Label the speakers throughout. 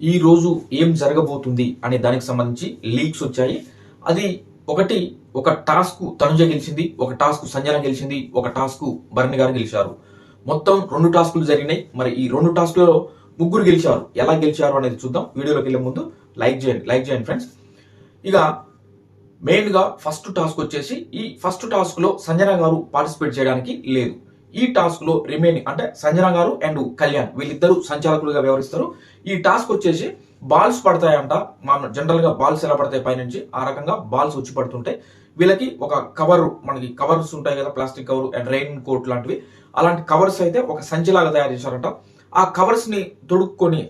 Speaker 1: ఈ రోజు ఏం జరగబోతుంది అనే దానికి సంబంధించి లీక్స్ వచ్చాయి. అది ఒక టాస్క్ తనుజ గెలిచింది, ఒక టాస్క్ సంజన గెలిచింది, ఒక టాస్క్ భరణి గారు గెలిచారు. మొత్తం 2 టాస్కులు జరిగినాయి. మరి ఈ 2 టాస్కులలో ముగ్గురు గెలిచారు. ఎలా గెలిచారు అనేది చూద్దాం. వీడియోలోకి వెళ్ళే ముందు లైక్ చేయండి ఫ్రెండ్స్. ఇక మెయిన్ గా ఫస్ట్ టాస్క్ వచ్చేసి, ఈ ఫస్ట్ టాస్క్ లో సంజన గారు పార్టిసిపేట్ చేయడానికి లేదు. ఈ టాస్క్ లో రిమైనింగ్ అంటే సంజన గారు అండ్ కళ్యాణ్ వీళ్ళిద్దరూ సంచాలకులుగా వ్యవహరిస్తారు. ఈ టాస్క్ వచ్చేసి బాల్స్ పడతాయంట. మన జనరల్ గా బాల్స్ ఎలా పడతాయి పైనుంచి, ఆ రకంగా బాల్స్ వచ్చి పడుతుంటాయి. వీళ్ళకి ఒక కవర్, మనకి కవర్స్ ఉంటాయి కదా, plastic cover and rain coat లాంటివి, అలాంటి కవర్స్ అయితే ఒక సంచిలాగా తయారు చేశారంట. ఆ కవర్స్ ని తొడుక్కొని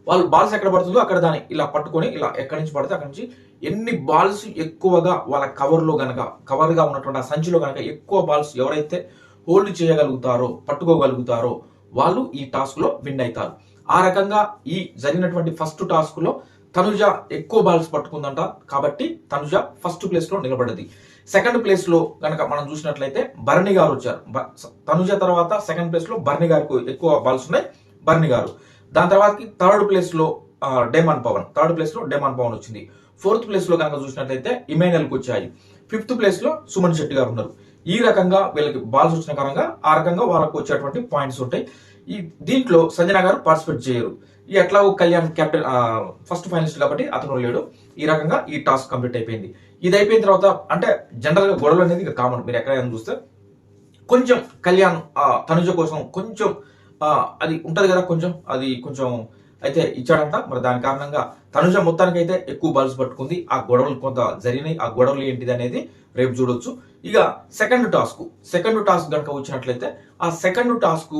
Speaker 1: వాళ్ళు బాల్స్ ఎక్కడ పడుతుందో అక్కడ దాన్ని ఇలా పట్టుకొని, ఇలా ఎక్కడి నుంచి పడితే అక్కడి నుంచి ఎన్ని బాల్స్ ఎక్కువగా వాళ్ళ కవర్ గా ఉన్నటువంటి ఆ సంచిలో గనక ఎక్కువ బాల్స్ ఎవరైతే హోల్డ్ చేయగలుగుతారో, పట్టుకోగలుగుతారో వాళ్ళు ఈ టాస్క్ లో విన్ అవుతారు. ఆ రకంగా ఈ జరిగినటువంటి ఫస్ట్ టాస్క్ లో తనుజ ఎక్కువ బాల్స్ పట్టుకుందంట. కాబట్టి తనుజ ఫస్ట్ ప్లేస్ లో నిలబడ్డది. సెకండ్ ప్లేస్ లో గనక మనం చూసినట్లయితే భరణి గారు వచ్చారు. తనుజ తర్వాత సెకండ్ ప్లేస్ లో భరణి గారికి ఎక్కువ బాల్స్ ఉన్నాయి, భరణి గారు. దాని తర్వాతకి థర్డ్ ప్లేస్ లో డేమాన్ పవన్ వచ్చింది. ఫోర్త్ ప్లేస్ లో కనుక చూసినట్లయితే ఇమాన్యుయల్ కు వచ్చాయి. ఫిఫ్త్ ప్లేస్ లో సుమన్ శెట్టి గారు ఉన్నారు. ఈ రకంగా వీళ్ళకి బాల్స్ వచ్చిన కారణంగా ఆ రకంగా వాళ్ళకు వచ్చేటువంటి పాయింట్స్ ఉంటాయి. ఈ దీంట్లో సంజన గారు పార్టిసిపేట్ చేయరు. ఈ ఎట్లా కళ్యాణ్ కెప్టెన్ ఫస్ట్ ఫైనలిస్ట్ కాబట్టి అతను లేడు. ఈ రకంగా ఈ టాస్క్ కంప్లీట్ అయిపోయింది. ఇది అయిపోయిన తర్వాత అంటే జనరల్ గా గొడవలు అనేది ఇక కామన్. మీరు ఎక్కడైనా చూస్తే కొంచెం కళ్యాణ్ తనుజ కోసం కొంచెం అది ఉంటది కదా, కొంచెం అయితే ఇచ్చాడంట. మరి దాని కారణంగా తనుజ మొత్తానికి అయితే ఎక్కువ బాల్స్ పట్టుకుంది. ఆ గొడవలు కొంత జరిగినాయి. ఆ గొడవలు ఏంటిది అనేది రేపు చూడొచ్చు. ఇక సెకండ్ టాస్క్ కనుక వచ్చినట్లయితే, ఆ సెకండ్ టాస్క్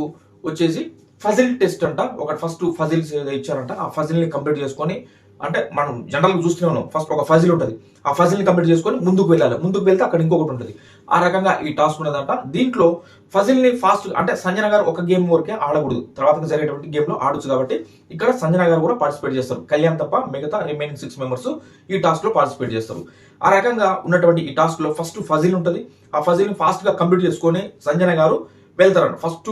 Speaker 1: వచ్చేసి ఫజిల్ టెస్ట్ అంట. ఫస్ట్ ఫజిల్స్ ఇచ్చారంట. ఆ ఫజిల్ ని కంప్లీట్ చేసుకొని, అంటే మనం జనరల్ గా చూస్తూనే ఉన్నాం, ఫస్ట్ ఒక ఫజిల్ ఉంటుంది. ఆ ఫజిల్ ని కంప్లీట్ చేసుకొని ముందుకు వెళ్ళాలి. ముందుకు వెళ్తే అక్కడ ఇంకొకటి ఉంటుంది. ఆ రకంగా ఈ టాస్క్ ఉన్నదంట. దీంట్లో ఫజిల్ ని ఫాస్ట్ అంటే సంజన గారు ఒక గేమ్ వరకే ఆడకూడదు, తర్వాత జరిగేటువంటి గేమ్ లో ఆడొచ్చు. కాబట్టి ఇక్కడ సంజన గారు కూడా పార్టిసిపేట్ చేస్తారు. కళ్యాణ్ తప్ప మిగతా రిమైనింగ్ 6 మెంబర్స్ ఈ టాస్క్ లో పార్టిసిపేట్ చేస్తారు. ఆ రకంగా ఉన్నటువంటి ఈ టాస్క్ లో ఫస్ట్ ఫజిల్ ఉంటుంది. ఆ ఫజిల్ ని ఫాస్ట్ గా కంప్లీట్ చేసుకొని సంజన గారు వెళ్తారంట. ఫస్ట్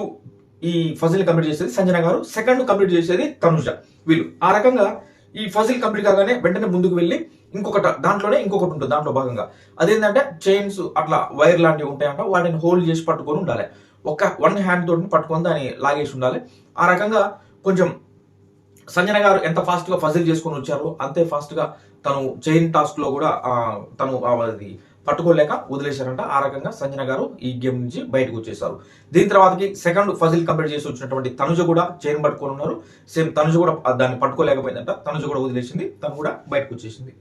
Speaker 1: ఈ ఫజిల్ కంప్లీట్ చేసేది సంజన గారు, సెకండ్ కంప్లీట్ చేసేది తనుజ. వీళ్ళు ఆ రకంగా ఈ ఫజిల్ కంప్లీట్ కాగానే వెంటనే ముందుకు వెళ్ళి దాంట్లోనే ఇంకొకటి ఉంటుంది. దాంట్లో భాగంగా అదేంటంటే చైన్స్, అట్లా వైర్ లాంటివి ఉంటాయంట. వాటిని హోల్డ్ చేసి పట్టుకొని ఉండాలి. వన్ హ్యాండ్ తోటి పట్టుకొని దాన్ని లాగేసి ఉండాలి. ఆ రకంగా కొంచెం సంజన గారు ఎంత ఫాస్ట్ గా ఫజిల్ చేసుకొని వచ్చారో అంతే ఫాస్ట్ గా తను చైన్ టాస్క్ లో కూడా తను అది పట్టుకోలేక వదిలేశారంట. ఆ రకంగా సంజన గారు ఈ గేమ్ నుంచి బయటకు వచ్చేసారు. దీని తర్వాతకి సెకండ్ ఫజిల్ కంప్లీట్ చేసి వచ్చినటువంటి తనుజ కూడా చైన్ పట్టుకొని ఉన్నారు. సేమ్ తనుజ కూడా దాన్ని పట్టుకోలేకపోయిందంట. తనుజ కూడా వదిలేసింది, తను కూడా బయటకు వచ్చేసింది.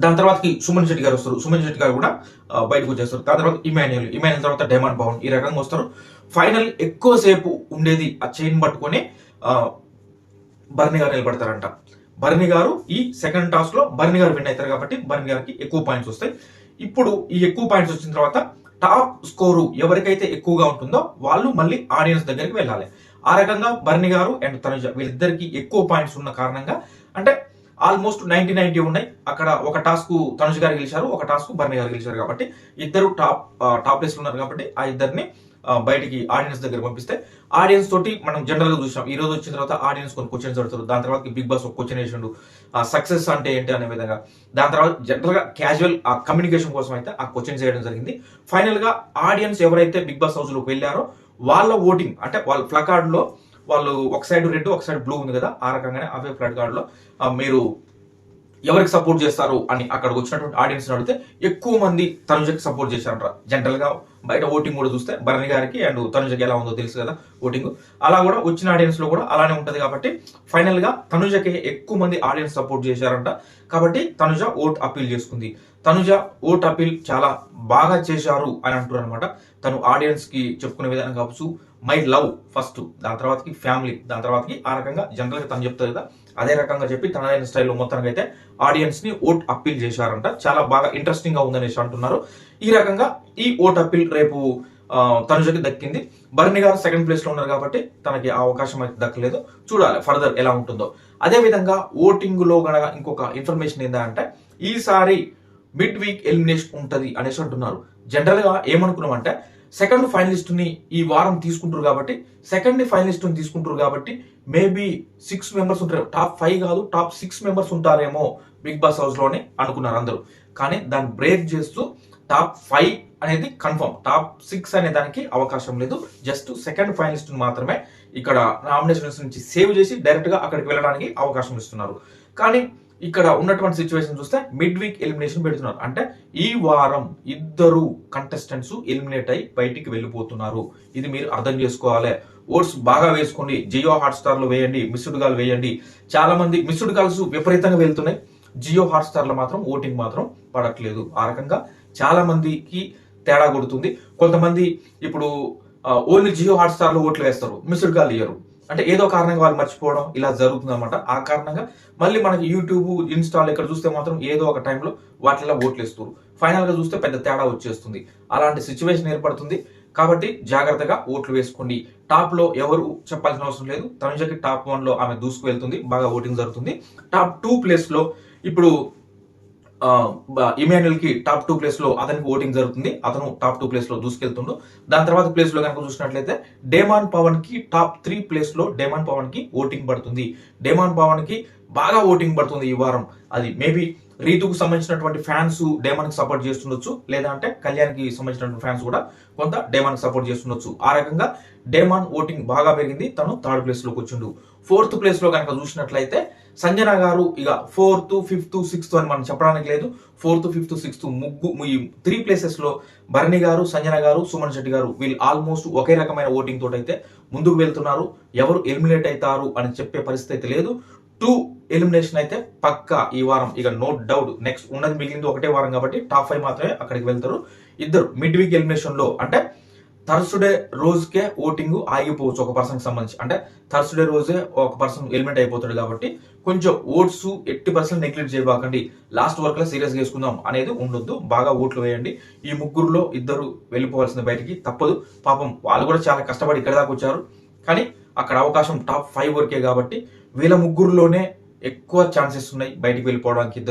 Speaker 1: దాని తర్వాతకి సుమన్ శెట్టి గారు వస్తారు. సుమన్ శెట్టి గారు కూడా బయటకు వచ్చేస్తారు. దాని తర్వాత ఇమాన్యుయల్ తర్వాత డేమాన్ పవన్, ఈ రకంగా వస్తారు. ఫైనల్ ఎక్కువసేపు ఉండేది ఆ చైన్ పట్టుకొని భరణి గారు నిలబడతారంట. భరణి గారు ఈ సెకండ్ టాస్క్ లో భరణి గారు విన్ అవుతారు. కాబట్టి భరణి గారికి ఎక్కువ పాయింట్స్ వస్తాయి. ఇప్పుడు ఈ ఎక్కువ పాయింట్స్ వచ్చిన తర్వాత టాప్ స్కోరు ఎవరికైతే ఎక్కువగా ఉంటుందో వాళ్ళు మళ్ళీ ఆడియన్స్ దగ్గరికి వెళ్ళాలి. ఆ రకంగా భరణి గారు అండ్ తనుజ వీళ్ళిద్దరికి ఎక్కువ పాయింట్స్ ఉన్న కారణంగా, అంటే ఆల్మోస్ట్ 90 ఉన్నాయి. అక్కడ ఒక టాస్క్ తనుజ గారు గెలిచారు, ఒక టాస్క్ భరణి గారు గెలిచారు. కాబట్టి ఇద్దరు టాప్ ప్లేస్ లో ఉన్నారు. కాబట్టి ఆ ఇద్దరిని బయటికి ఆడియన్స్ దగ్గర పంపిస్తే, ఆడియన్స్ తోటి మనం జనరల్ గా చూసాం. ఈ రోజు వచ్చిన తర్వాత ఆడియన్స్ కొన్ని క్వశ్చన్స్ అడుగుతారు. దాని తర్వాత బిగ్ బాస్ ఒక క్వశ్చన్ వేసిండు, సక్సెస్ అంటే ఏంటి అనే విధంగా. దాని తర్వాత జనరల్ గా క్యాజువల్ కమ్యూనికేషన్ కోసం అయితే ఆ క్వశ్చన్స్ చేయడం జరిగింది. ఫైనల్ గా ఆడియన్స్ ఎవరైతే బిగ్ బాస్ హౌస్ లోకి వెళ్ళారో వాళ్ళ ఓటింగ్, అంటే వాళ్ళ ప్లకార్డ్ లో వాళ్ళు ఒక సైడ్ రెడ్ ఒక సైడ్ బ్లూ ఉంది కదా, ఆ రకంగానే అవే ప్లకార్డ్ లో మీరు ఎవరికి సపోర్ట్ చేస్తారు అని అక్కడికి వచ్చినటువంటి ఆడియన్స్ అడిగితే ఎక్కువ మంది తనుజకి సపోర్ట్ చేశారంట. జనరల్ గా బయట ఓటింగ్ కూడా చూస్తే భరణి గారికి అండ్ తనుజకి ఎలా ఉందో తెలుసు కదా ఓటింగ్. అలా కూడా వచ్చిన ఆడియన్స్ లో కూడా అలానే ఉంటది. కాబట్టి ఫైనల్ గా తనుజకి ఎక్కువ మంది ఆడియన్స్ సపోర్ట్ చేశారంట. కాబట్టి తనుజ ఓట్ అపీల్ చేసుకుంది. తనుజ ఓట్ అపీల్ చాలా బాగా చేశారు అని అంటారు అనమాట. తను ఆడియన్స్ కి చెప్పుకునే విధానం కావచ్చు, మై లవ్ ఫస్ట్, దాని తర్వాతకి ఫ్యామిలీ, దాని తర్వాతకి ఆ రకంగా జనరల్ గా తను చెప్తుంది కదా, అదే రకంగా చెప్పి తనదైన స్టైల్లో మొత్తానికి అయితే ఆడియన్స్ ని ఓట్ అప్పీల్ చేశారంట. చాలా బాగా ఇంట్రెస్టింగ్ గా ఉందనేసి అంటున్నారు. ఈ రకంగా ఈ ఓట్ అప్పీల్ రేపు తనుజకి దక్కింది. భరణి గారు సెకండ్ ప్లేస్ లో ఉన్నారు కాబట్టి తనకి ఆ అవకాశం అయితే దక్కలేదు. చూడాలి ఫర్దర్ ఎలా ఉంటుందో. అదే విధంగా ఓటింగ్ లో గనక ఇంకొక ఇన్ఫర్మేషన్ ఏంటంటే, ఈసారి మిడ్ వీక్ ఎలిమినేషన్ ఉంటది అనేసి అంటున్నారు. జనరల్ గా ఏమనుకున్నామంటే సెకండ్ ఫైనలిస్ట్ ని ఈ వారం తీసుకుంటారు కాబట్టి మేబీ 6 మెంబర్స్ ఉంటారు. టాప్ 5 కాదు, టాప్ 6 మెంబర్స్ ఉంటారేమో బిగ్ బాస్ హౌస్ లోనే అనుకున్నారు అందరూ. కానీ దాన్ని బ్రేక్ చేస్తూ టాప్ 5 అనేది కన్ఫర్మ్, టాప్ 6 అనే దానికి అవకాశం లేదు. జస్ట్ సెకండ్ ఫైనలిస్ట్ మాత్రమే ఇక్కడ నామినేషన్స్ నుంచి సేవ్ చేసి డైరెక్ట్ గా అక్కడికి వెళ్ళడానికి అవకాశం ఇస్తున్నారు. కానీ ఇక్కడ ఉన్నటువంటి సిచ్యువేషన్ చూస్తే మిడ్ వీక్ ఎలిమినేషన్ పెడుతున్నారు. అంటే ఈ వారం 2 కంటెస్టెంట్స్ ఎలిమినేట్ అయి బయటికి వెళ్ళిపోతున్నారు. ఇది మీరు అర్థం చేసుకోవాలి. ఓట్స్ బాగా వేసుకోండి. జియో హాట్స్టార్ లో వేయండి, మిస్డ్ కాల్ వేయండి. చాలా మంది మిస్డ్ కాల్స్ విపరీతంగా వెళ్తున్నాయి. జియో హాట్స్టార్ లో మాత్రం ఓటింగ్ మాత్రం పడట్లేదు. ఆ రకంగా చాలా మందికి తేడా కొడుతుంది. కొంతమంది ఇప్పుడు ఓన్లీ జియో హాట్స్టార్ లో ఓట్లు వేస్తారు, మిస్డ్ కాల్ ఇయ్యరు. అంటే ఏదో కారణంగా వాళ్ళు మర్చిపోవడం ఇలా జరుగుతుంది అనమాట. ఆ కారణంగా మళ్ళీ మనకి యూట్యూబ్, ఇన్స్టాల్ ఇక్కడ చూస్తే మాత్రం ఏదో ఒక టైంలో వాటిలో ఓట్లు వేస్తారు. ఫైనల్ గా చూస్తే పెద్ద తేడా వచ్చేస్తుంది. అలాంటి సిచ్యువేషన్ ఏర్పడుతుంది. కాబట్టి జాగ్రత్తగా ఓట్లు వేసుకోండి. టాప్ లో ఎవరు చెప్పాల్సిన అవసరం లేదు. తనుజకి టాప్ 1 లో ఆమె దూసుకు వెళ్తుంది, బాగా ఓటింగ్ జరుగుతుంది. టాప్ 2 ప్లేస్ లో ఇప్పుడు ఇమాన్యుల్ కి టాప్ 2 ప్లేస్ లో అతనికి ఓటింగ్ జరుగుతుంది. అతను టాప్ 2 ప్లేస్ లో దూసుకెళ్తుండు. దాని తర్వాత ప్లేస్ లో కనుక చూసినట్లయితే డేమాన్ పవన్ కి టాప్ 3 ప్లేస్ లో డేమాన్ పవన్ కి ఓటింగ్ పడుతుంది. డేమాన్ పవన్ కి బాగా ఓటింగ్ పడుతుంది ఈ వారం. అది మేబీ రీతుకు సంబంధించినటువంటి ఫ్యాన్స్ డేమాన్ కి సపోర్ట్ చేస్తుండొచ్చు, లేదా అంటే కళ్యాణ్ కి సంబంధించినటువంటి ఫ్యాన్స్ కూడా కొంత డేమాన్ కి సపోర్ట్ చేస్తుండొచ్చు. ఆ రకంగా డేమాన్ ఓటింగ్ బాగా పెరిగింది. తను 3rd ప్లేస్ లోకి వచ్చిండు. 4th ప్లేస్ లో కనుక చూసినట్లయితే సంజన గారు ఇక 4th, 5th, 6th అని మనం చెప్పడానికి లేదు. 4th, 5th, 6th ఈ 3 ప్లేసెస్ లో భరణి గారు, సంజన గారు, సుమన్ శెట్టి గారు వీళ్ళు ఆల్మోస్ట్ ఒకే రకమైన ఓటింగ్ తోటి అయితే ముందుకు వెళ్తున్నారు. ఎవరు ఎలిమినేట్ అవుతారు అని చెప్పే పరిస్థితి అయితే లేదు. 2 ఎలిమినేషన్ అయితే పక్కా ఈ వారం. ఇక నో డౌట్. నెక్స్ట్ ఉన్నది మిగిలింది ఒకటే వారం కాబట్టి టాప్ 5 మాత్రమే అక్కడికి వెళ్తారు. ఇద్దరు మిడ్ వీక్ ఎలిమినేషన్ లో అంటే థర్స్డే రోజుకే ఓటింగ్ ఆగిపోవచ్చు ఒక పర్సన్ కి సంబంధించి. అంటే థర్స్డే రోజే ఒక పర్సన్ ఎలిమినేట్ అయిపోతాడు కాబట్టి కొంచెం ఓట్స్ 80% నెగ్లెక్ట్ చేయబాకండి. లాస్ట్ వర్క్ లో సీరియస్ గా వేసుకుందాం అనేది ఉండొద్దు. బాగా ఓట్లు వేయండి. ఈ ముగ్గురులో 2 వెళ్ళిపోవాల్సిన బయటికి తప్పదు. పాపం వాళ్ళు కూడా చాలా కష్టపడి ఇక్కడ దాకా వచ్చారు. కానీ అక్కడ అవకాశం టాప్ 5 వరకే కాబట్టి వీళ్ళ ముగ్గురులోనే ఎక్కువ ఛాన్సెస్ ఉన్నాయి బయటికి వెళ్ళిపోవడానికి.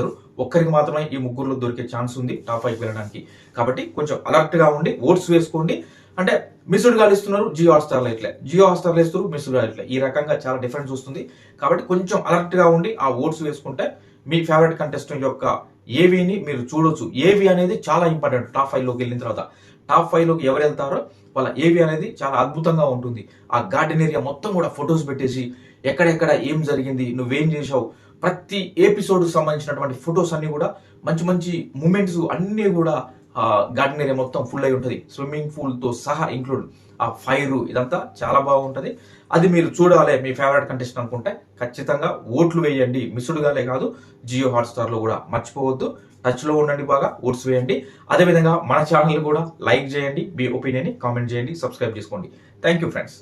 Speaker 1: ఒక్కరికి మాత్రమే ఈ ముగ్గురులో దొరికే ఛాన్స్ ఉంది టాప్ 5 వెళ్ళడానికి. కాబట్టి కొంచెం అలర్ట్ గా ఉండి ఓట్స్ వేసుకోండి. అంటే మిస్డ్ కాల్ ఇస్తున్నారు జియో హాట్స్టార్ లో ఇట్లా, జియో హాట్స్టార్ లో ఇస్తారు మిస్డ్ కాల్ ఇట్లా. ఈ రకంగా చాలా డిఫరెన్స్ వస్తుంది. కాబట్టి కొంచెం అలర్ట్ గా ఉండి ఆ ఓట్స్ వేసుకుంటే మీ ఫేవరెట్ కంటెస్టెంట్ యొక్క ఏవీని మీరు చూడొచ్చు. ఏవి అనేది చాలా ఇంపార్టెంట్. టాప్ 5 లోకి వెళ్ళిన తర్వాత టాప్ 5 లోకి ఎవరు వెళ్తారో వాళ్ళ ఏవి అనేది చాలా అద్భుతంగా ఉంటుంది. ఆ గార్డెన్ ఏరియా మొత్తం కూడా ఫొటోస్ పెట్టేసి ఎక్కడెక్కడ ఏం జరిగింది, నువ్వేం చేసావు, ప్రతి ఎపిసోడ్ సంబంధించినటువంటి ఫొటోస్ అన్ని కూడా మంచి మంచి మూమెంట్స్ అన్ని కూడా గార్డెన్ ఏరియా మొత్తం ఫుల్ అయి ఉంటుంది. స్విమ్మింగ్ పూల్ తో సహా ఇంక్లూడ్ ఆ ఫైర్ ఇదంతా చాలా బాగుంటది. అది మీరు చూడాలి మీ ఫేవరెట్ కంటెస్టెంట్ అనుకుంటే ఖచ్చితంగా ఓట్లు వేయండి. మిస్డ్ గాలే కాదు, జియో హాట్స్టార్ లో కూడా మర్చిపోవద్దు. టచ్ లో ఉండండి, బాగా ఓట్స్ వేయండి. అదేవిధంగా మన ఛానల్ కూడా లైక్ చేయండి, మీ ఒపీనియన్ కామెంట్ చేయండి, సబ్స్క్రైబ్ చేసుకోండి. Thank you friends.